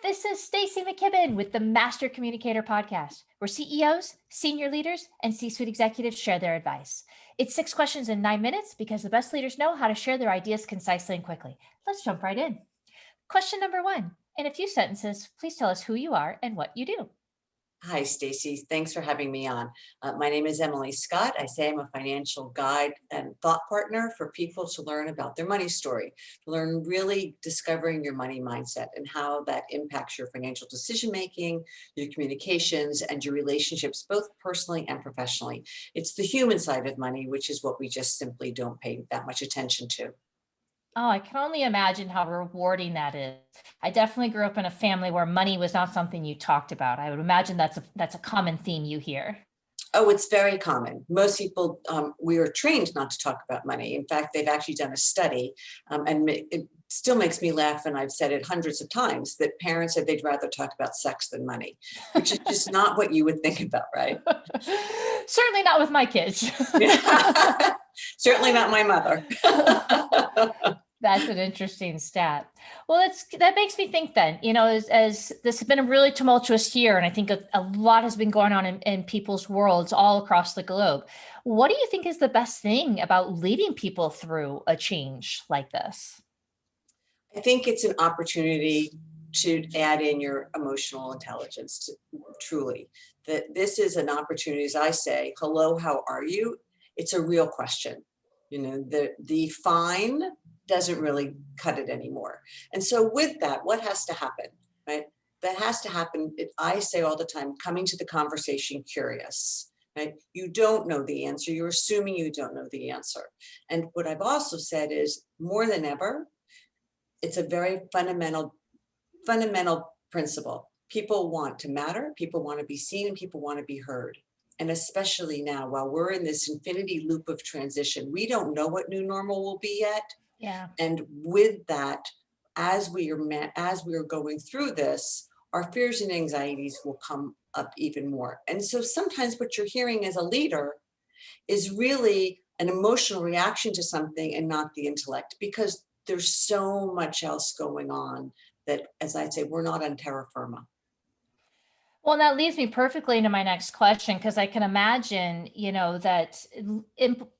This is Stacy McKibben with the Master Communicator podcast, where CEOs, senior leaders, and C-suite executives share their advice. It's 6 questions in 9 minutes because the best leaders know how to share their ideas concisely and quickly. Let's jump right in. Question number one. In a few sentences, please tell us who you are and what you do. Hi, Stacy. Thanks for having me on. My name is Emily Scott. I say I'm a financial guide and thought partner for people to learn about their money story, to learn really discovering your money mindset and how that impacts your financial decision making, your communications, and your relationships, both personally and professionally. It's the human side of money, which is what we just simply don't pay that much attention to. Oh, I can only imagine how rewarding that is. I definitely grew up in a family where money was not something you talked about. I would imagine that's a common theme you hear. Oh, it's very common. Most people, we are trained not to talk about money. In fact, they've actually done a study, and it still makes me laugh, and I've said it hundreds of times, that parents said they'd rather talk about sex than money, which is just not what you would think about, right? Certainly not with my kids. Certainly not my mother. That's an interesting stat. Well, that makes me think then, as this has been a really tumultuous year, and I think a lot has been going on in people's worlds all across the globe. What do you think is the best thing about leading people through a change like this? I think it's an opportunity to add in your emotional intelligence, truly. That this is an opportunity, as I say, hello, how are you? It's a real question. The fine doesn't really cut it anymore. And so with that, what has to happen, right? That has to happen, I say all the time, coming to the conversation curious, right? You don't know the answer. You're assuming you don't know the answer. And what I've also said is more than ever, it's a very fundamental principle. People want to matter, people want to be seen, and people want to be heard. And especially now, while we're in this infinity loop of transition, we don't know what new normal will be yet. Yeah. And with that, as we are going through this, our fears and anxieties will come up even more. And so sometimes what you're hearing as a leader is really an emotional reaction to something and not the intellect, because there's so much else going on that, as I say, we're not on terra firma. Well, that leads me perfectly into my next question, because I can imagine, that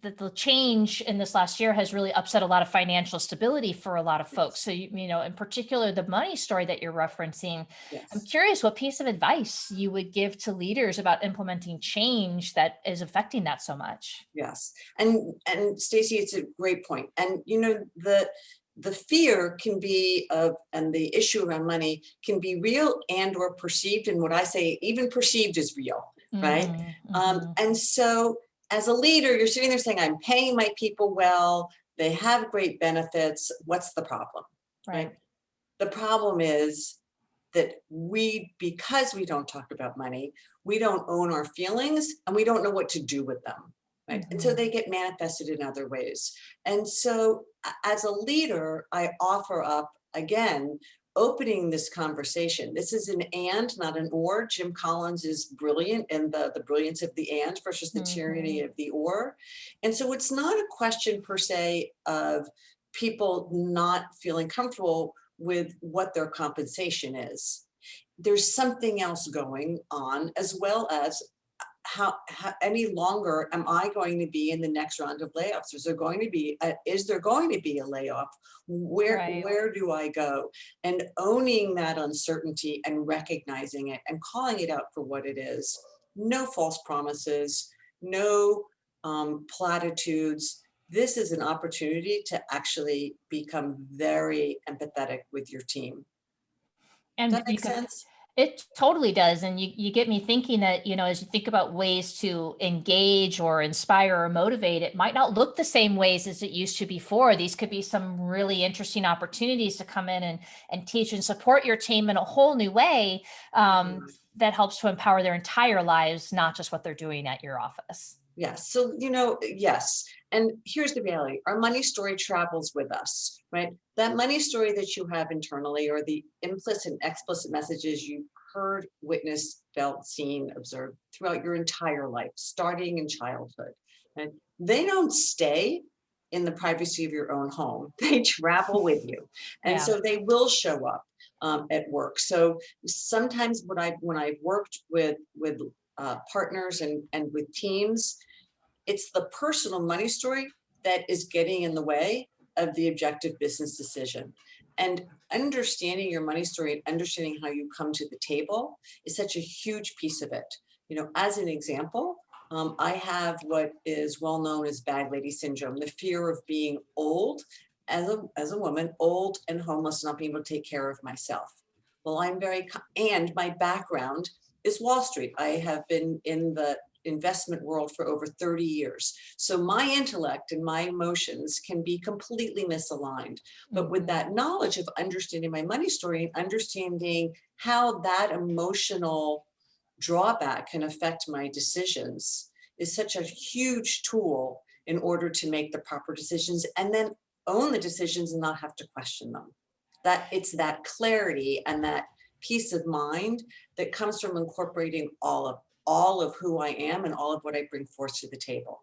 the change in this last year has really upset a lot of financial stability for a lot of folks. So, in particular, the money story that you're referencing, I'm Yes. curious what piece of advice you would give to leaders about implementing change that is affecting that so much. Yes. And Stacy, it's a great point. And the fear can be of, and the issue around money can be real and or perceived. And what I say, even perceived is real, right? Hmm. Hmm. And so as a leader, you're sitting there saying, I'm paying my people well, they have great benefits. What's the problem, right? Right. The problem is that because we don't talk about money, we don't own our feelings and we don't know what to do with them, right? And so Hmm. they get manifested in other ways. And so as a leader, I offer up, again, opening this conversation. This is an and, not an or. Jim Collins is brilliant in the brilliance of the and versus the tyranny Hmm. of the or. And so it's not a question per se of people not feeling comfortable with what their compensation is. There's something else going on, as well as how any longer am I going to be in the next round of layoffs? Is there going to be a layoff? Right. Where do I go? And owning that uncertainty and recognizing it and calling it out for what it is. No false promises, no platitudes. This is an opportunity to actually become very empathetic with your team. Does And that make sense? it totally does. And you get me thinking that, as you think about ways to engage or inspire or motivate, it might not look the same ways as it used to before. These could be some really interesting opportunities to come in and teach and support your team in a whole new way, that helps to empower their entire lives, not just what they're doing at your office. Yes. So, yes. And here's the reality. Our money story travels with us, right? That money story that you have internally, or the implicit and explicit messages you heard, witnessed, felt, seen, observed throughout your entire life, starting in childhood. And they don't stay in the privacy of your own home. They travel with you. And Yeah. so they will show up. at work. So sometimes when I've worked with partners and with teams, it's the personal money story that is getting in the way of the objective business decision. And understanding your money story and understanding how you come to the table is such a huge piece of it. You know, as an example, I have what is well known as bag lady syndrome, the fear of being old as a woman, old and homeless, not being able to take care of myself. Well, and my background is Wall Street. I have been in the investment world for over 30 years. So my intellect and my emotions can be completely misaligned. But with that knowledge of understanding my money story and understanding how that emotional drawback can affect my decisions is such a huge tool in order to make the proper decisions and then own the decisions and not have to question them. That it's that clarity and that peace of mind that comes from incorporating all of who I am and all of what I bring forth to the table.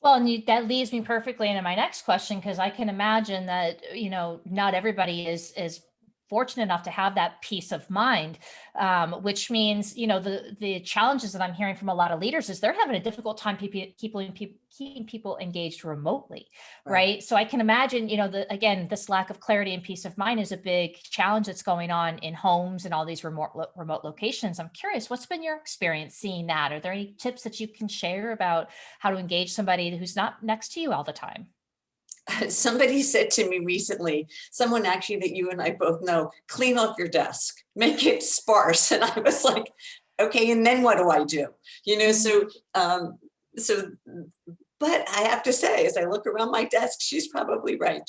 Well, and that leads me perfectly into my next question, because I can imagine that, not everybody is fortunate enough to have that peace of mind, which means, the challenges that I'm hearing from a lot of leaders is they're having a difficult time keeping people engaged remotely, right? So I can imagine, again, this lack of clarity and peace of mind is a big challenge that's going on in homes and all these remote locations. I'm curious, what's been your experience seeing that? Are there any tips that you can share about how to engage somebody who's not next to you all the time? Somebody said to me recently, someone actually that you and I both know, clean up your desk, make it sparse. And I was like, okay, and then what do I do? So, but I have to say, as I look around my desk, she's probably right.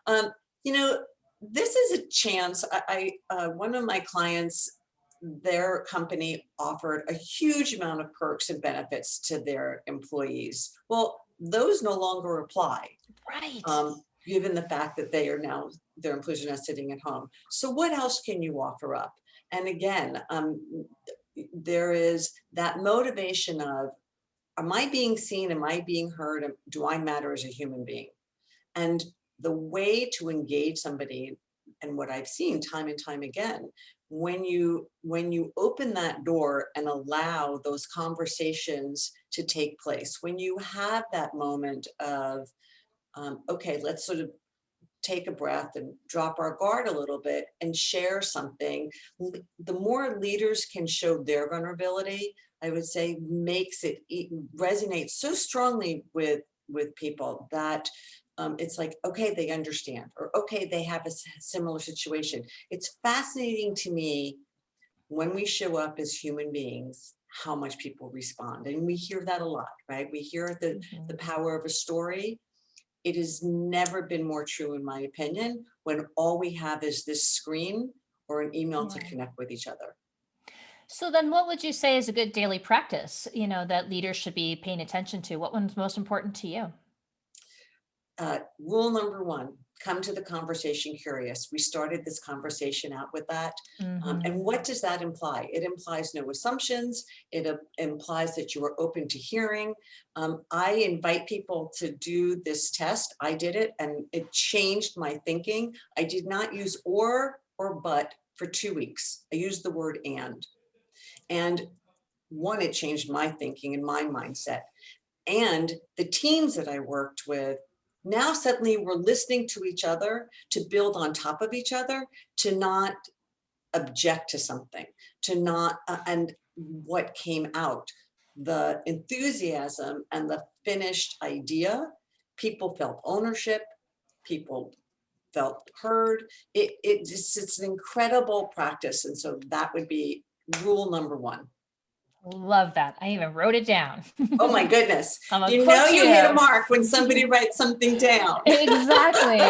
Um, you know, this is a chance. One of my clients, their company offered a huge amount of perks and benefits to their employees. Well, those no longer apply, Right. given the fact that their employees are now sitting at home. So what else can you offer up? And again, there is that motivation of, am I being seen? Am I being heard? Do I matter as a human being? And the way to engage somebody, and what I've seen time and time again, when you open that door and allow those conversations to take place, when you have that moment of, okay, let's sort of take a breath and drop our guard a little bit and share something. The more leaders can show their vulnerability, I would say, makes it resonate so strongly with people that it's like, okay, they understand, or okay, they have a similar situation. It's fascinating to me when we show up as human beings, how much people respond. And we hear that a lot, right? We hear the power of a story. It has never been more true, in my opinion, when all we have is this screen or an email to Yeah. connect with each other. So then what would you say is a good daily practice, that leaders should be paying attention to? What one's most important to you? Rule number one, come to the conversation curious. We started this conversation out with that. And what does that imply? It implies no assumptions. It implies that you are open to hearing. I invite people to do this test. I did it and it changed my thinking. I did not use or but for 2 weeks. I used the word and. And one, it changed my thinking and my mindset. And the teams that I worked with, now suddenly we're listening to each other, to build on top of each other, to not object to something, to not, and what came out, the enthusiasm and the finished idea, people felt ownership, people felt heard. It's an incredible practice. And so that would be rule number one. Love that. I even wrote it down. Oh my goodness. I'm gonna You know quote you hit a you. mark when somebody writes something down. Exactly.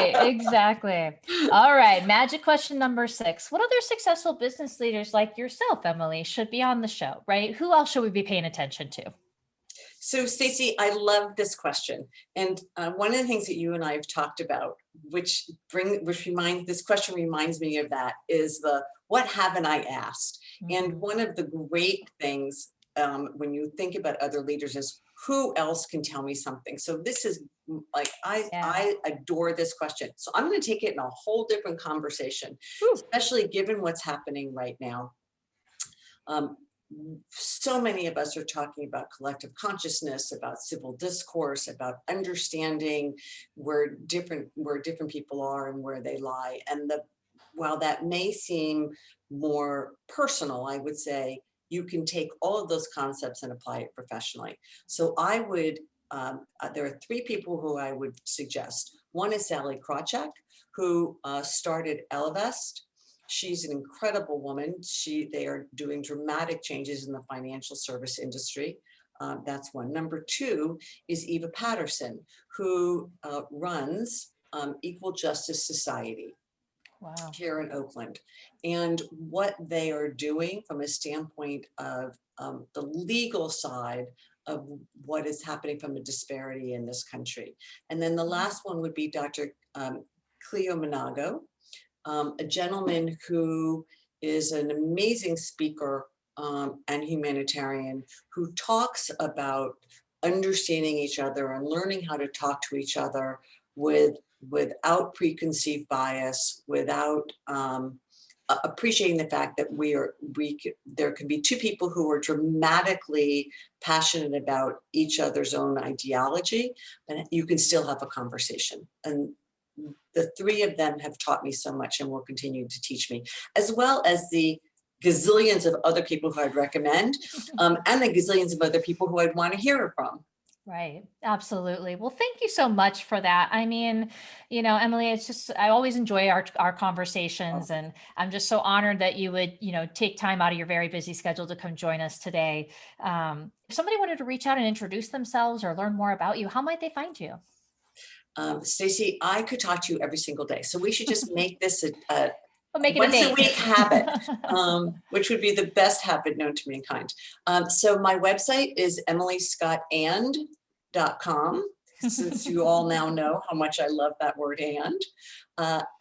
All right. Magic question number 6. What other successful business leaders like yourself, Emily, should be on the show, right? Who else should we be paying attention to? So Stacey, I love this question. And one of the things that you and I have talked about, this question reminds me of that, is what haven't I asked? And one of the great things when you think about other leaders is, who else can tell me something? So this is like, Yeah. I adore this question. So I'm going to take it in a whole different conversation, Whew. especially given what's happening right now. Um, so many of us are talking about collective consciousness, about civil discourse, about understanding where different people are and where they lie. And while that may seem more personal, I would say you can take all of those concepts and apply it professionally. So there are three people who I would suggest. One is Sally Krawcheck, who started Elevest. She's an incredible woman. They are doing dramatic changes in the financial service industry. That's one. Number two is Eva Patterson, who runs Equal Justice Society Wow. here in Oakland. And what they are doing from a standpoint of the legal side of what is happening from a disparity in this country. And then the last one would be Dr. Cleo Monago, a gentleman who is an amazing speaker and humanitarian who talks about understanding each other and learning how to talk to each other without preconceived bias, without appreciating the fact that there can be two people who are dramatically passionate about each other's own ideology, and you can still have a conversation. And the three of them have taught me so much and will continue to teach me, as well as the gazillions of other people who I'd recommend, and the gazillions of other people who I'd want to hear from. Right. Absolutely. Well, thank you so much for that. I mean, Emily, it's just, I always enjoy our conversations, and I'm just so honored that you would, take time out of your very busy schedule to come join us today. If somebody wanted to reach out and introduce themselves or learn more about you, how might they find you? Stacey, I could talk to you every single day. So we should just make this a We'll make it a once a date. week habit, which would be the best habit known to mankind. So my website is emilyscottand.com, since you all now know how much I love that word and.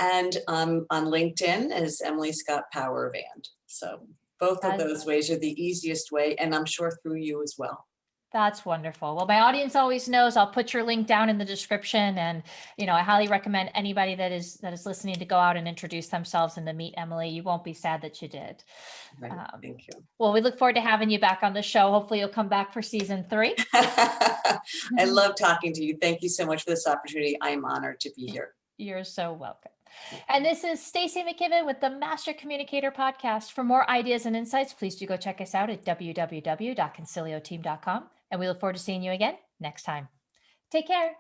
And on LinkedIn as Emily Scott Power of And. So both of That- those ways are the easiest way, and I'm sure through you as well. That's wonderful. Well, my audience always knows I'll put your link down in the description, and I highly recommend anybody that is listening to go out and introduce themselves and to meet Emily. You won't be sad that you did. Right. Thank you. Well, we look forward to having you back on the show. Hopefully you'll come back for season 3. I love talking to you. Thank you so much for this opportunity. I am honored to be here. You're so welcome. And this is Stacey McKibben with the Master Communicator podcast. For more ideas and insights, please do go check us out at www.concilioteam.com. And we look forward to seeing you again next time. Take care.